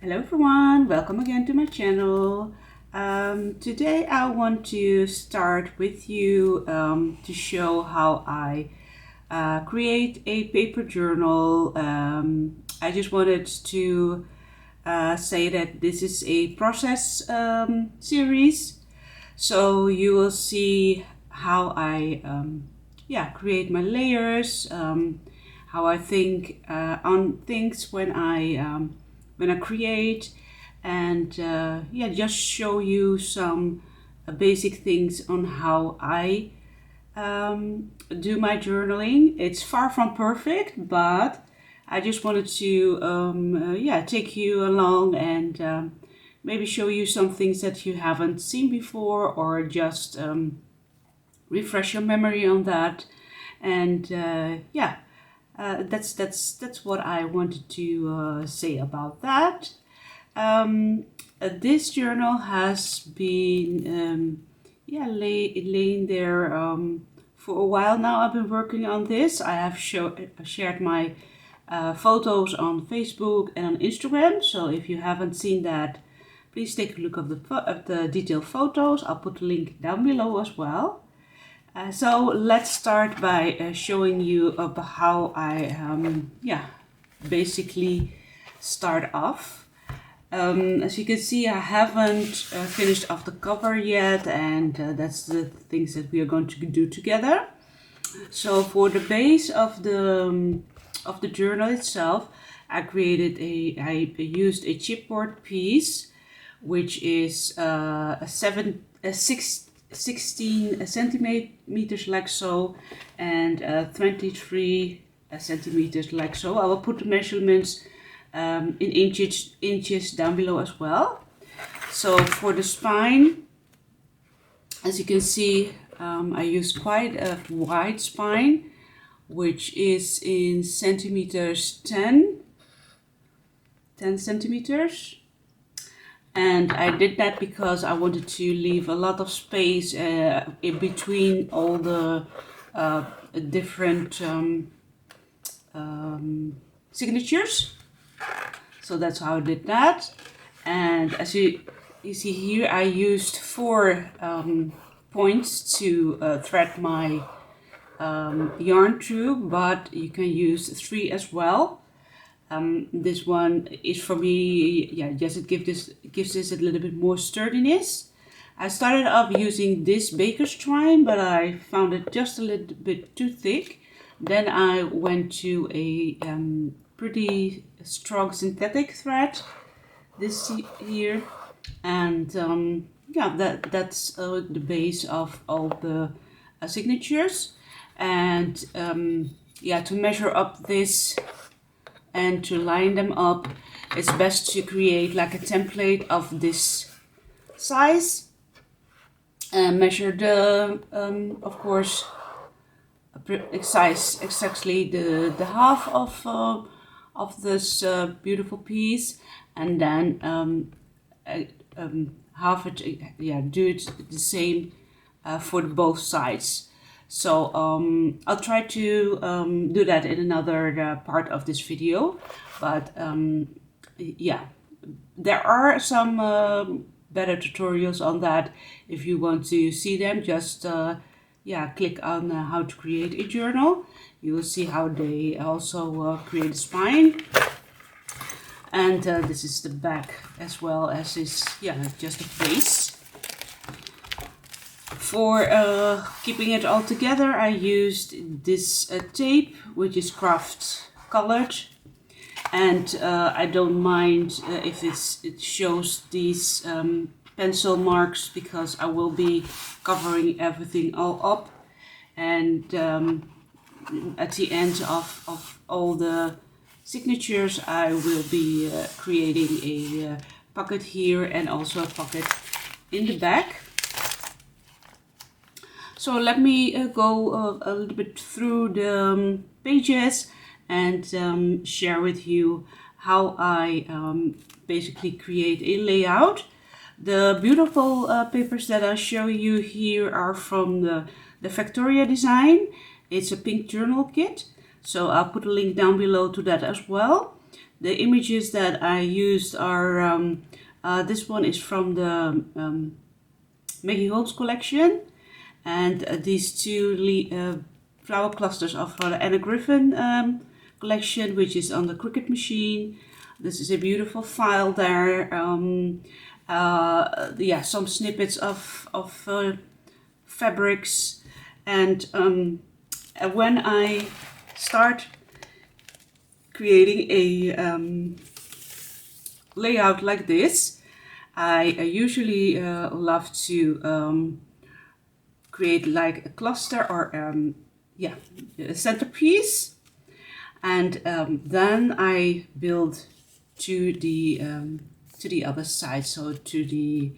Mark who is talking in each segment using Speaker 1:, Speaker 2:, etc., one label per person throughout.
Speaker 1: Hello everyone, welcome again to my channel. Today I want to start with you to show how I create a paper journal. I just wanted to say that this is a process series, so you will see how I create my layers, how I think on things when I create, and just show you some basic things on how I do my journaling. It's far from perfect, but I just wanted to take you along and maybe show you some things that you haven't seen before, or just refresh your memory on that. And that's what I wanted to say about that. This journal has been laying there for a while now. I've been working on this. I have shared my photos on Facebook and on Instagram. So if you haven't seen that, please take a look at the detailed photos. I'll put a link down below as well. So let's start by showing you how I basically start off. As you can see, I haven't finished off the cover yet, and that's the things that we are going to do together. So for the base of the journal itself, I used a chipboard piece, which is 16 centimeters like so, and 23 centimeters like so. I will put the measurements in inches down below as well. So for the spine, as you can see, I used quite a wide spine, which is in centimeters 10 centimeters. And I did that because I wanted to leave a lot of space in between all the different signatures. So that's how I did that. And as you see here, I used 4 points to thread my yarn through, but you can use 3 as well. This one is for me, it gives this a little bit more sturdiness. I started off using this baker's twine, but I found it just a little bit too thick. Then I went to a pretty strong synthetic thread, this here, and that's the base of all the signatures. And to measure up this and to line them up, it's best to create like a template of this size and measure the of course size exactly the half of this beautiful piece, and then half it, do it the same for both sides. So I'll try to do that in another part of this video, but there are some better tutorials on that. If you want to see them, just click on how to create a journal. You will see how they also create a spine. And this is the back, as well as this, just a base. For keeping it all together, I used this tape, which is craft colored, and I don't mind if it shows these pencil marks, because I will be covering everything all up, and at the end of all the signatures I will be creating a pocket here and also a pocket in the back. So let me go a little bit through the pages and share with you how I basically create a layout. The beautiful papers that I show you here are from the Vectoriadesigns. It's a pink journal kit, so I'll put a link down below to that as well. The images that I used are, this one is from the Maggie Holmes collection, and these two flower clusters are for the Anna Griffin collection, which is on the Cricut machine. This is a beautiful file there. Yeah, some snippets of fabrics, and when I start creating a layout like this, I usually love to create like a cluster or yeah, a centerpiece, and then I build to the other side, so to the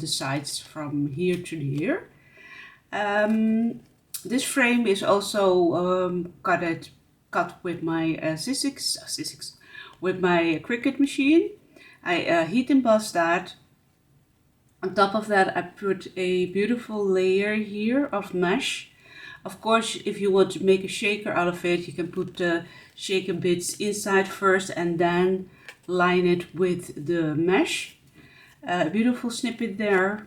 Speaker 1: sides from here to here. This frame is also cut with my with my Cricut machine. I heat emboss that. On top of that, I put a beautiful layer here of mesh. Of course, if you want to make a shaker out of it, you can put the shaker bits inside first and then line it with the mesh. A beautiful snippet there.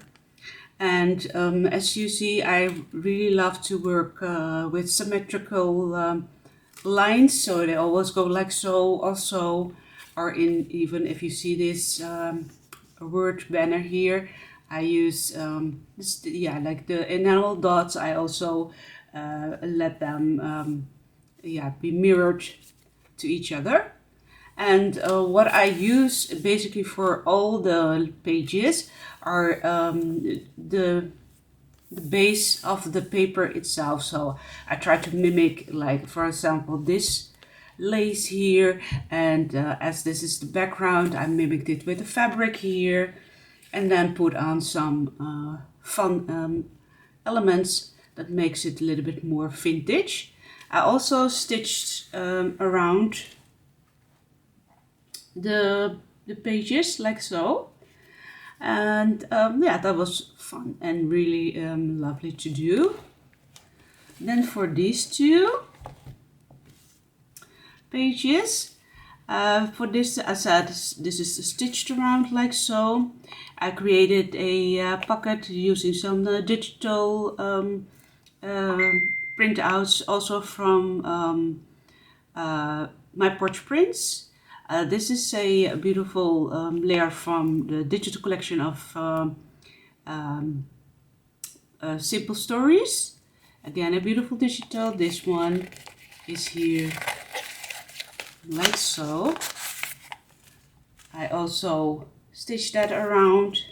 Speaker 1: And as you see, I really love to work with symmetrical lines, so they always go like so, also, or in, even if you see this word banner here, I use this, yeah, like the enamel dots. I also let them yeah, be mirrored to each other. And what I use basically for all the pages are the base of the paper itself. So I try to mimic, like, for example, this lace here, and as this is the background, I mimicked it with the fabric here, and then put on some fun elements that makes it a little bit more vintage. I also stitched around the pages like so, and yeah, that was fun and really lovely to do. Then for these two pages, for this, as I said, this is stitched around like so. I created a pocket using some digital printouts, also from my Porch Prints. This is a beautiful layer from the digital collection of Simple Stories. Again, a beautiful digital. This one is here like so. I also stitched that around.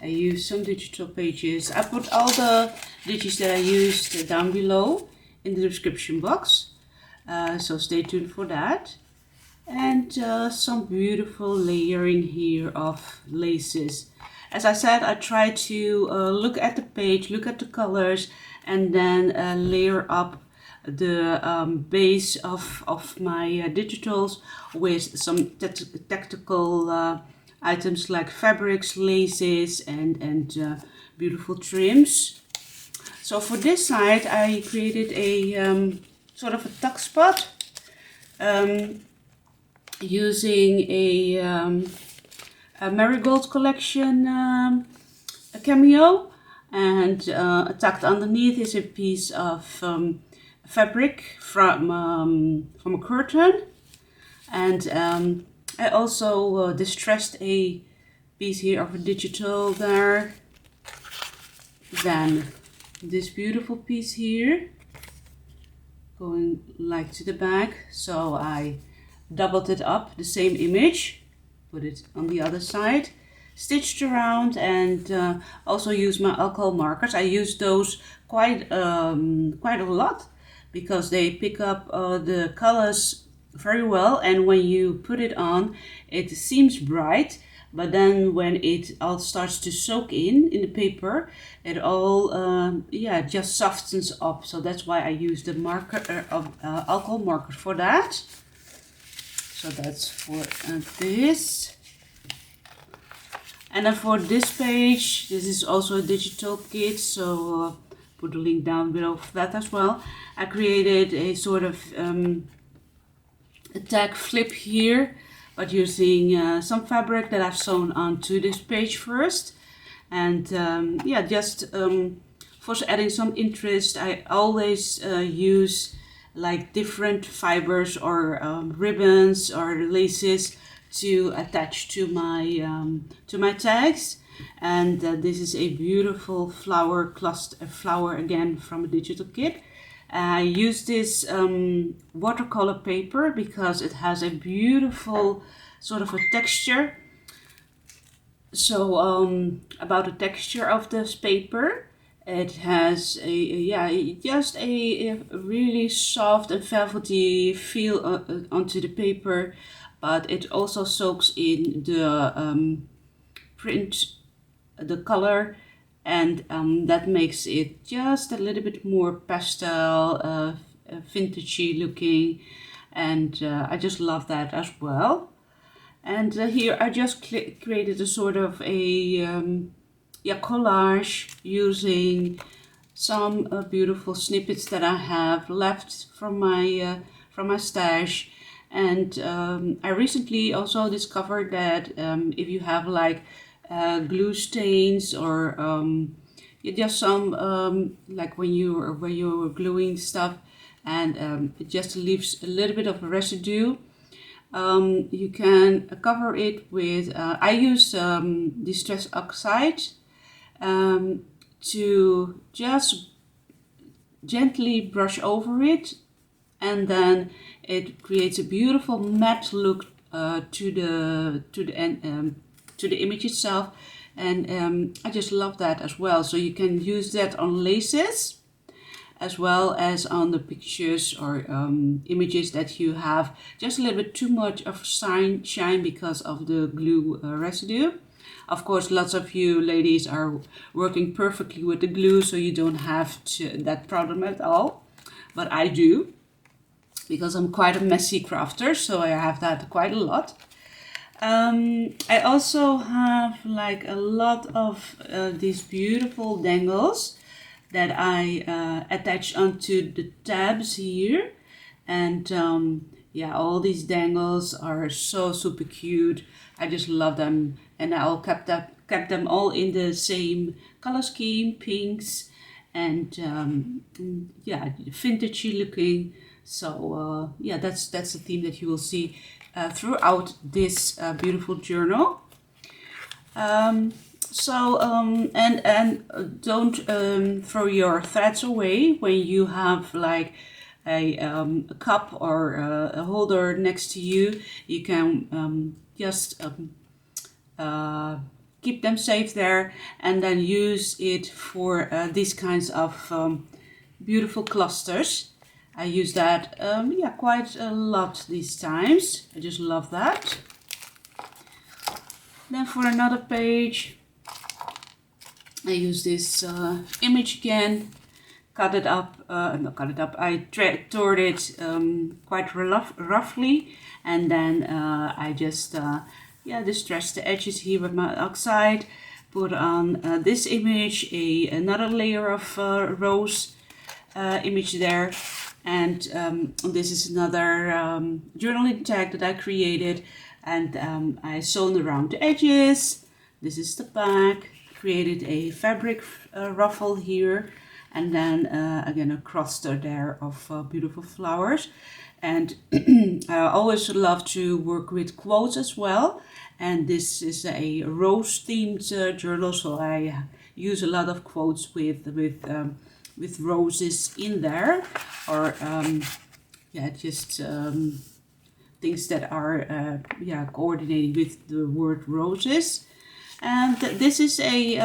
Speaker 1: I used some digital pages. I put all the digits that I used down below in the description box, so stay tuned for that. And some beautiful layering here of laces. As I said, I try to look at the page, look at the colors, and then layer up the base of my digitals with some tactical items like fabrics, laces, and beautiful trims. So for this side, I created a sort of a tuck spot using a Marigold collection a cameo, and tucked underneath is a piece of fabric from a curtain, and I also distressed a piece here of a digital there. Then this beautiful piece here going like to the back, so I doubled it up, the same image, put it on the other side, stitched around, and also used my alcohol markers. I use those quite a lot because they pick up the colors very well, and when you put it on, it seems bright, but then when it all starts to soak in the paper, it all yeah, just softens up. So that's why I use the marker of alcohol markers for that. So that's for this. And then for this page, this is also a digital kit, so put a link down below for that as well. I created a sort of a tag flip here, but using some fabric that I've sewn onto this page first. And yeah, just for adding some interest, I always use like different fibers or ribbons or laces to attach to my tags. And this is a beautiful flower cluster, flower again from a digital kit. I use this watercolor paper because it has a beautiful sort of a texture. So about the texture of this paper, it has just a really soft and velvety feel onto the paper, but it also soaks in the print, the color, and that makes it just a little bit more pastel, vintagey looking, and I just love that as well. And here I just created a sort of a collage using some beautiful snippets that I have left from my stash. And I recently also discovered that if you have like glue stains or just some like when you're gluing stuff and it just leaves a little bit of a residue, you can cover it with I use distress oxide to just gently brush over it, and then it creates a beautiful matte look to the image itself. And I just love that as well. So you can use that on laces as well as on the pictures or images that you have just a little bit too much of shine because of the glue residue. Of course, lots of you ladies are working perfectly with the glue, so you don't have that problem at all. But I do, because I'm quite a messy crafter, so I have that quite a lot. I also have like a lot of these beautiful dangles that I attach onto the tabs here. And yeah, all these dangles are so super cute. I just love them, and I all kept them all in the same color scheme, pinks, and yeah, vintagey looking. So yeah, that's the theme that you will see throughout this beautiful journal. And don't throw your threads away when you have like a cup or a holder next to you. You can just keep them safe there, and then use it for these kinds of beautiful clusters. I use that yeah, quite a lot these times. I just love that. Then for another page, I use this image again, cut it up, not cut it up, I tore it quite roughly, and then I just yeah, distress the edges here with my oxide, put on this image, another layer of rose image there, and this is another journaling tag that I created, and I sewn around the edges. This is the back. Created a fabric ruffle here, and then again a cluster there of beautiful flowers. And I always love to work with quotes as well, and this is a rose themed journal, so I use a lot of quotes with roses in there, or yeah, just things that are yeah, coordinating with the word roses. And this is a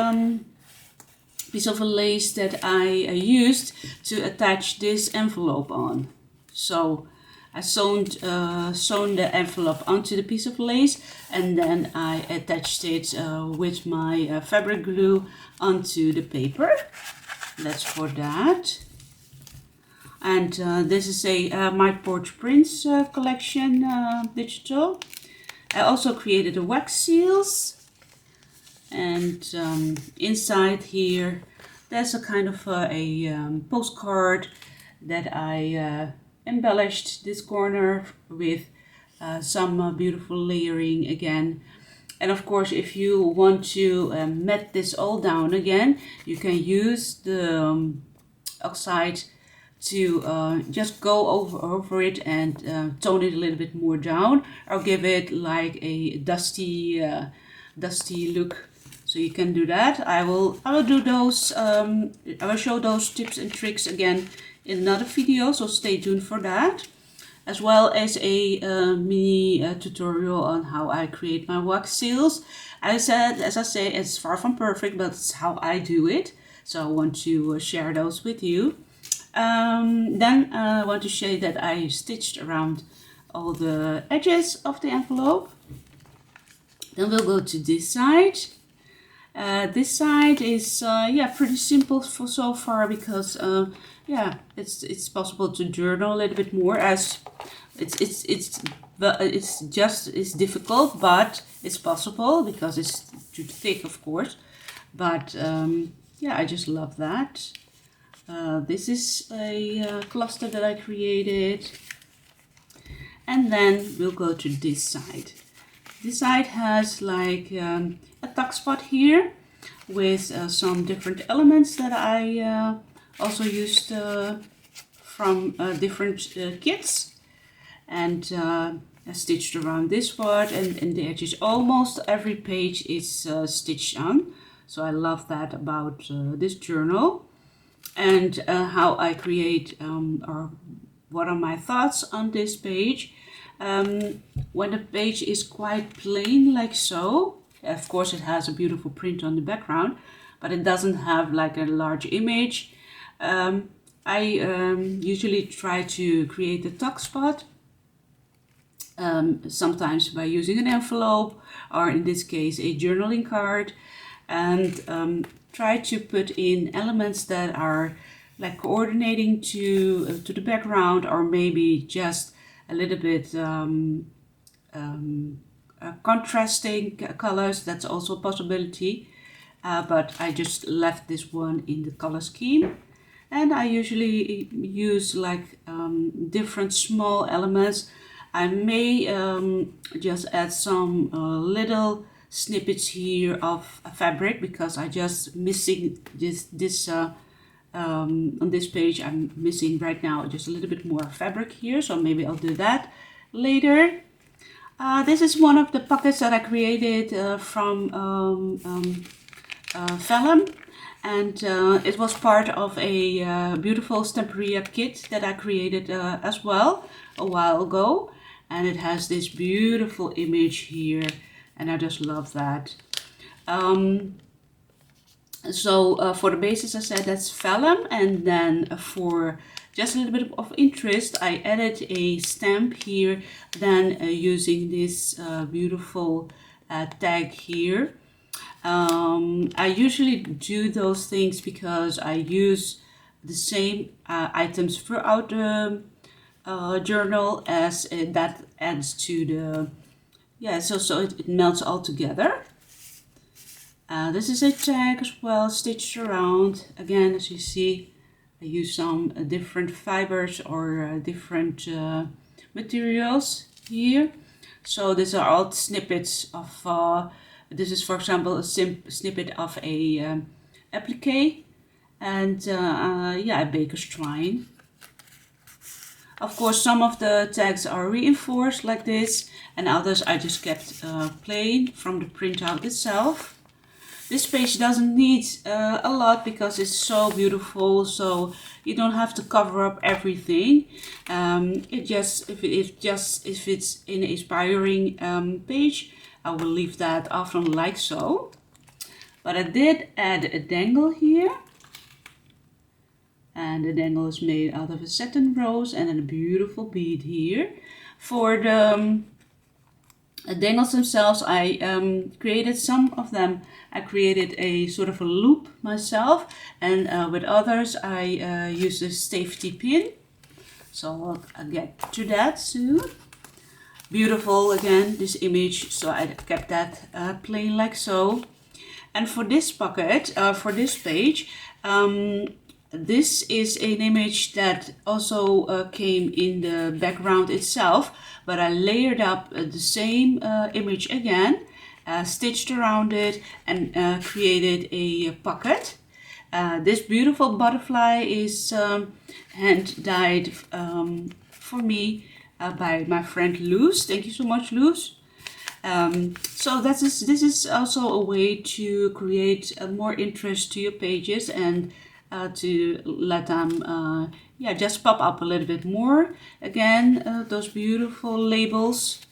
Speaker 1: piece of a lace that I used to attach this envelope on. So I sewn the envelope onto the piece of lace, and then I attached it with my fabric glue onto the paper. That's for that. And this is a my Porch Prints collection digital. I also created the wax seals. And inside here there's a kind of a postcard that I embellished this corner with some beautiful layering again. And of course, if you want to mat this all down again, you can use the oxide to just go over it and tone it a little bit more down, or give it like a dusty look. So you can do that. I will do those. I will show those tips and tricks again in another video. So stay tuned for that, as well as a mini tutorial on how I create my wax seals. As I say, it's far from perfect, but it's how I do it. So I want to share those with you. Then I want to show that I stitched around all the edges of the envelope. Then we'll go to this side. This side is pretty simple for so far, because it's possible to journal a little bit more, as it's difficult, but it's possible because it's too thick, of course. But I just love that. This is a cluster that I created, and then we'll go to this side. This side has like a tuck spot here with some different elements that I also used from different kits, and I stitched around this part, and the edges. Almost every page is stitched on, so I love that about this journal. And how I create or what are my thoughts on this page. When the page is quite plain like so, of course it has a beautiful print on the background, but it doesn't have like a large image. I usually try to create the tuck spot, sometimes by using an envelope, or in this case a journaling card, and try to put in elements that are like coordinating to the background, or maybe just a little bit contrasting colors. That's also a possibility, but I just left this one in the color scheme. And I usually use like different small elements. I may just add some little snippets here of fabric, because I just missing this on this page. I'm missing right now just a little bit more fabric here, so maybe I'll do that later. This is one of the pockets that I created from vellum, and it was part of a beautiful Stamperia kit that I created as well a while ago, and it has this beautiful image here, and I just love that. So for the basis, I said that's vellum, and then for just a little bit of interest, I added a stamp here, then using this beautiful tag here. I usually do those things because I use the same items throughout the journal, as that adds to the, so it melts all together. This is a tag as well, stitched around. Again, as you see, I use some different fibers or different materials here. So these are all snippets of, this is for example a snippet of a applique, and a baker's twine. Of course, some of the tags are reinforced like this, and others I just kept plain from the printout itself. This page doesn't need a lot because it's so beautiful, so you don't have to cover up everything. If it's an inspiring page, I will leave that often like so. But I did add a dangle here, and the dangle is made out of a satin rose and a beautiful bead here. For the dangles themselves, I created some of them. I created a sort of a loop myself, and with others I used a safety pin. So I'll get to that soon. Beautiful again, this image, so I kept that plain like so. And for this pocket, for this page, This is an image that also came in the background itself, but I layered up the same image again, stitched around it, and created a pocket. This beautiful butterfly is hand dyed for me by my friend Luz. Thank you so much, Luz. So this is also a way to create more interest to your pages and to let them just pop up a little bit more. Again, those beautiful labels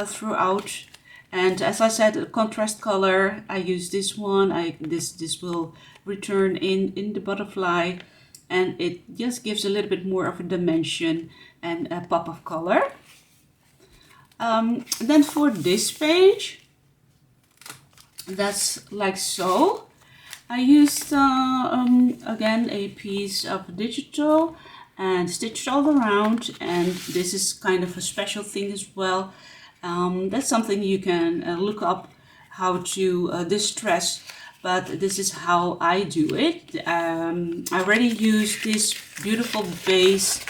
Speaker 1: throughout. And as I said, a contrast color, I use this one. This will return in the butterfly, and it just gives a little bit more of a dimension and a pop of color. Then for this page, that's like so. I used again a piece of digital and stitched all around, and this is kind of a special thing as well. That's something you can look up how to distress, but this is how I do it. I already used this beautiful base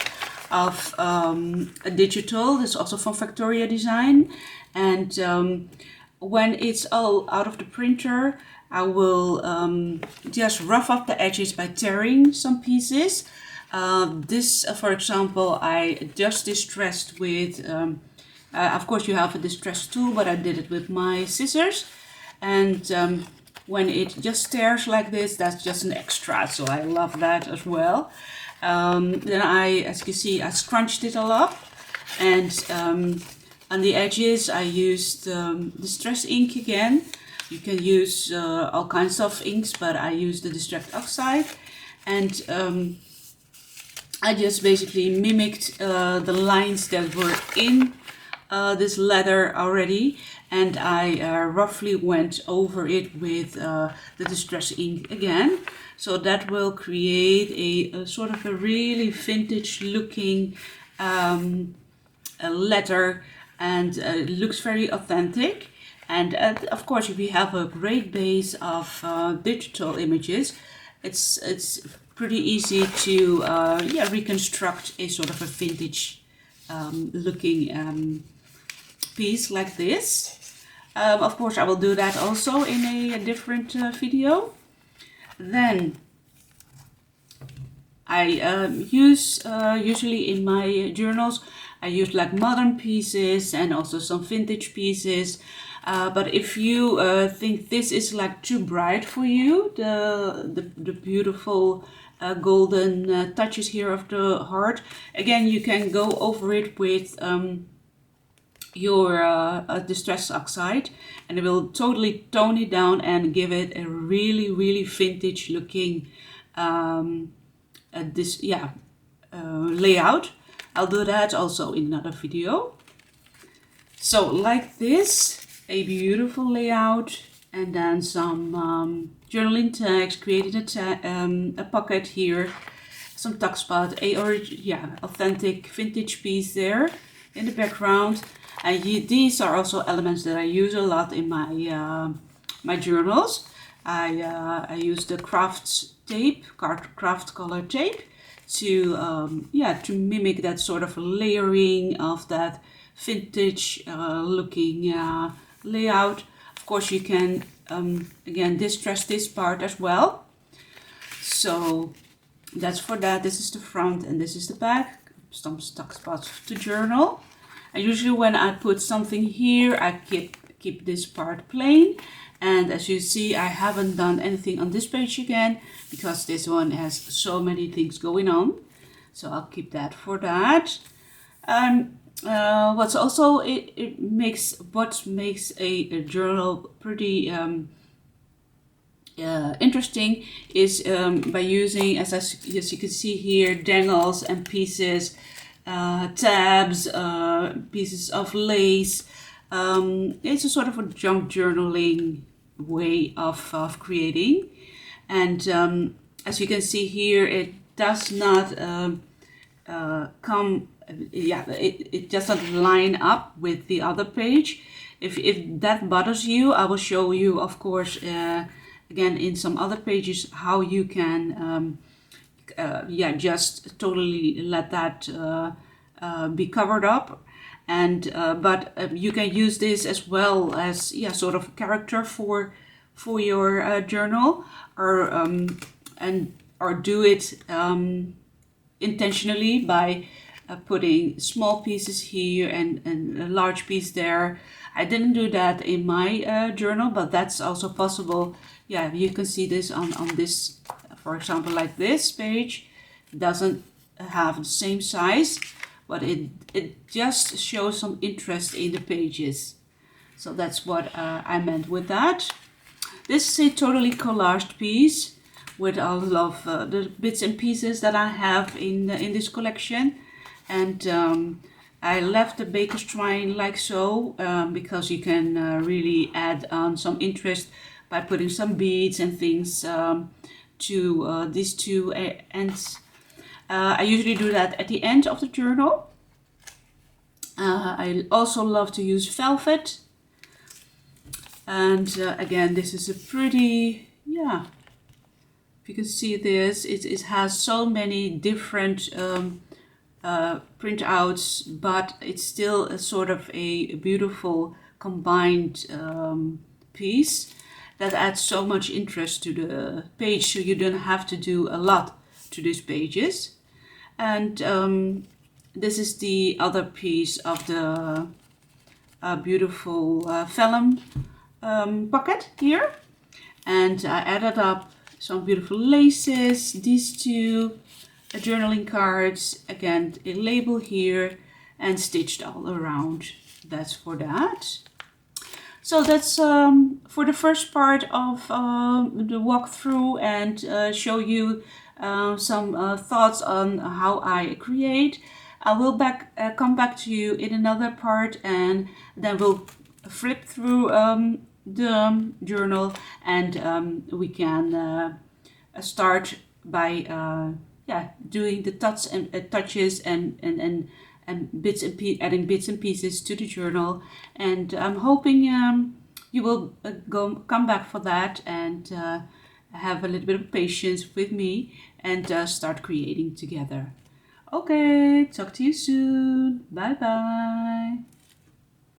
Speaker 1: of a digital. This is also from Vectoriadesigns, and when it's all out of the printer, I will just rough up the edges by tearing some pieces. This, for example, I just distressed with, of course you have a distress tool, but I did it with my scissors. And when it just tears like this, that's just an extra, so I love that as well. Then as you can see, I scrunched it all up, and on the edges I used distress ink again. You can use all kinds of inks, but I use the Distress Oxide, and I just basically mimicked the lines that were in this letter already, and I roughly went over it with the Distress ink again. So that will create a sort of a really vintage looking letter, and it looks very authentic. And of course, if you have a great base of digital images, it's pretty easy to reconstruct a sort of a vintage looking piece like this. Of course, I will do that also in a different video. Then I use usually in my journals, I use like modern pieces and also some vintage pieces. But if you think this is like too bright for you, the beautiful golden touches here of the heart, again you can go over it with your Distress Oxide, and it will totally tone it down and give it a really vintage looking layout. I'll do that also in another video. So like this, a beautiful layout, and then some journaling tags, created a pocket here, some tuck spot, authentic vintage piece there in the background. And these are also elements that I use a lot in my my journals. I use the craft color tape to mimic that sort of layering of that vintage looking layout. Of course, you can again distress this part as well. So that's for that. This is the front and this is the back. Some tuck spots to journal. And usually when I put something here, I keep this part plain. And as you see, I haven't done anything on this page again because this one has so many things going on. So I'll keep that for that. What's also what makes a journal pretty interesting is by using, as you can see here, dangles and pieces, tabs, pieces of lace. It's a sort of a junk journaling way of creating, and as you can see here, it does not it doesn't line up with the other page. If that bothers you, I will show you, of course, again in some other pages how you can just totally let that be covered up. And but you can use this as well as sort of character for your journal, or or do it intentionally by putting small pieces here and a large piece there. I didn't do that in my journal, but that's also possible. Yeah, you can see this on this, for example, like this page. It doesn't have the same size, but it just shows some interest in the pages. So that's what I meant with that. This is a totally collaged piece with all of the bits and pieces that I have in this collection. And I left the baker's twine like so because you can really add on some interest by putting some beads and things to these two ends. I usually do that at the end of the journal. I also love to use velvet. And again, this is a pretty, if you can see this, it has so many different printouts, but it's still a sort of a beautiful combined piece that adds so much interest to the page, so you don't have to do a lot to these pages. And this is the other piece of the beautiful vellum pocket here, and I added up some beautiful laces, these two journaling cards, again a label here, and stitched all around. That's for that. So that's for the first part of the walkthrough, and show you some thoughts on how I create. I will come back to you in another part, and then we'll flip through the journal, and we can start by doing the touches and bits and adding bits and pieces to the journal. And I'm hoping you will come back for that, and have a little bit of patience with me, and start creating together. Okay, talk to you soon. Bye bye.